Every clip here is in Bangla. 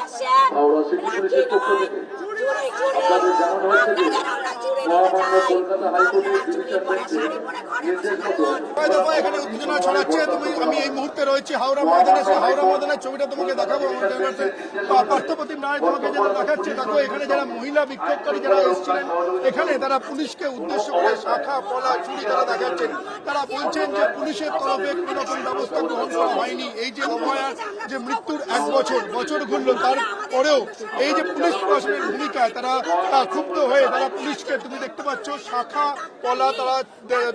হাওড়া সিটি পুলিশের পক্ষ থেকে আপনাদের জানানো হয়েছে যে মহামান্য কলকাতা হাইকোর্টের ডিভিশন বেঞ্চের নির্দেশ মতো এখানে উত্তেজনা ছড়াচ্ছে। আমি এই মুহূর্তে রয়েছি হাওড়া ময়দানে। সেই হাওড়া ময়দানের ছবিটা তোমাকে দেখাবো। পার্থপ্রতিম রায় তোমাকে যেটা দেখাচ্ছে, দেখো এখানে যারা মহিলা বিক্ষোভকারী যারা এসেছিলেন এখানে তারা পুলিশকে উদ্দেশ্য করে শাখা পলা ছুরি তারা দেখাচ্ছেন। তারা বলছেন যে পুলিশের তরফে কোন রকম ব্যবস্থা গ্রহণ করা হয়নি। এই যে অভয়ার যে মৃত্যুর 1 বছর ঘুরল, তারপরেও এই যে পুলিশ প্রশাসনের ভূমিকায় তারা ক্ষুব্ধ হয়ে তারা পুলিশকে, তুমি দেখতে পাচ্ছ শাখা পলা তারা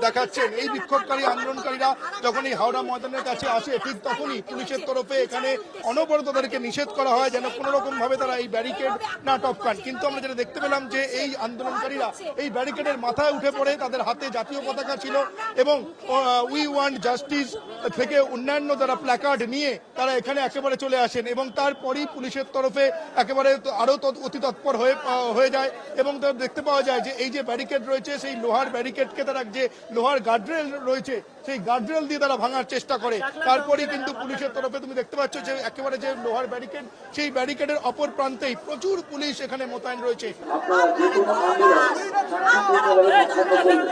দেখাচ্ছেন। এই বিক্ষোভকারী আন্দোলনকারীরা যখন এই হাওড়া ময়দানের কাছে আসে ঠিক তখনই পুলিশের তরফে এখানে অনবরত তাদেরকে নিষেধ করা হয় যেন কোনো রকম ভাবে তারা এই ব্যারিকেড না টপকান। কিন্তু আমরা যেটা দেখতে পেলাম যে এই আন্দোলনকারীরা এই ব্যারিকেডের মাথায় উঠে পড়ে, তাদের হাতে জাতীয় পতাকা ছিল এবং উই ওয়ান্ট জাস্টিস থেকে অন্যান্য যারা প্ল্যাকার্ড নিয়ে তারা এখানে একেবারে চলে আসেন এবং তারপরই পুলিশের তরফে একেবারে আরো অতি তৎপর হয়ে যায় এবং তারা দেখতে পাওয়া যায় যে এই যে ব্যারিকেড রয়েছে সেই লোহার ব্যারিকেডকে তারা, যে লোহার গার্ডরেল রয়েছে সেই গার্ডরেল দিয়ে তারা ভাঙার চেষ্টা করে। তারপরেই কিন্তু পুলিশের তরফে তুমি দেখতে পাচ্ছ যে একেবারে যে লোহার ব্যারিকেড, সেই ব্যারিকেডের অপর প্রান্তেই প্রচুর পুলিশ এখানে মোতায়েন রয়েছে। আপনারা যে কোনো আন্দোলন শান্তিপূর্ণভাবে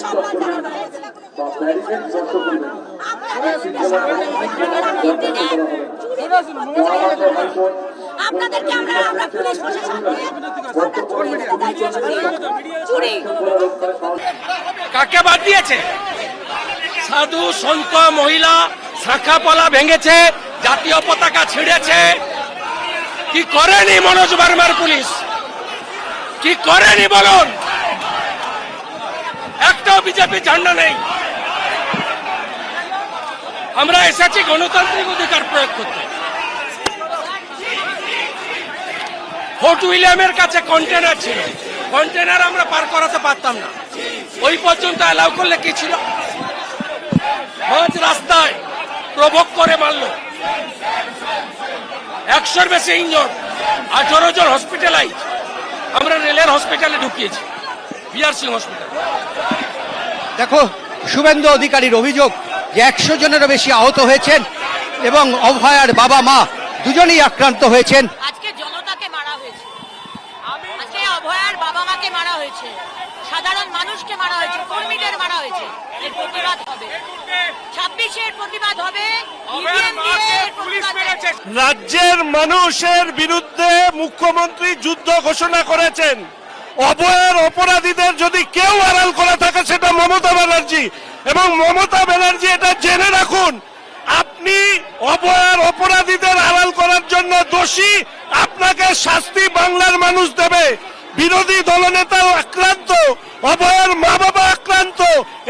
সম্পন্ন করবেন। হাওড়া সিটি পুলিশের তরফ থেকে ব্যারিকেড ধ্বংস করবেন আপনাদেরকে আমরা পুলিশ কাকে বাদ দিয়েছে? সাধু সন্ত মহিলা শাখা পলা ভেঙেছে, জাতীয় পতাকা ছিঁড়েছে। কি করেনি মনোজ বার্মার পুলিশ? কি করেনি বলুন? একটাও বিজেপি ঝান্ডা নেই। আমরা এসেছি গণতান্ত্রিক অধিকার প্রয়োগ করতে। ফোর্ট উইলিয়ামের কাছে কন্টেনার ছিল, কন্টেনার আমরা পার করাতে পারতাম না। ওই পর্যন্ত অ্যালাউ করলে কি ছিল? মাঝ রাস্তায় প্রভোগ করে মারলো। 100-র বেশি ইঞ্জুর, 18 জন হসপিটালাইজ। আমরা রেলের হসপিটালে ঢুকিয়েছি, বিআরসি হসপিটাল। দেখো, শুভেন্দু অধিকারীর অভিযোগ যে 100 জনেরও বেশি আহত হয়েছেন এবং অভয়ার বাবা মা দুজনেই আক্রান্ত হয়েছেন। আজকে জনতাকে মারা হয়েছে, আজকে অভয়ার বাবা মাকে মারা হয়েছে, সাধারণ মানুষকে মারা হয়েছে, কর্মীদের মারা হয়েছে। এর প্রতিবাদ হবে, 26-এর প্রতিবাদ হবে। রাজ্যের মানুষের বিরুদ্ধে মুখ্যমন্ত্রী যুদ্ধ ঘোষণা করেছেন। অভয়ের অপরাধীদের যদি কেউ আড়াল করে থাকে সেটা মমতা ব্যানার্জি, এবং মমতা ব্যানার্জি এটা জেনে রাখুন, আপনি অভয়ের অপরাধীদের আড়াল করার জন্য দোষী, আপনাকে শাস্তি বাংলার মানুষ দেবে। বিরোধী দলনেতাও আক্রান্ত, অভয়ের মা বাবা আক্রান্ত।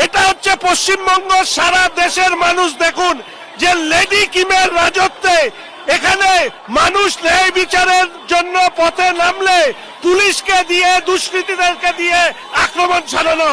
এটা হচ্ছে পশ্চিমবঙ্গ। সারা দেশের মানুষ দেখুন যে লেডি কিমের রাজত্বে এখানে মানুষ ন্যায় বিচারের জন্য পথে নামলে পুলিশকে দিয়ে, দুষ্কৃতীদেরকে দিয়ে আক্রমণ চালানো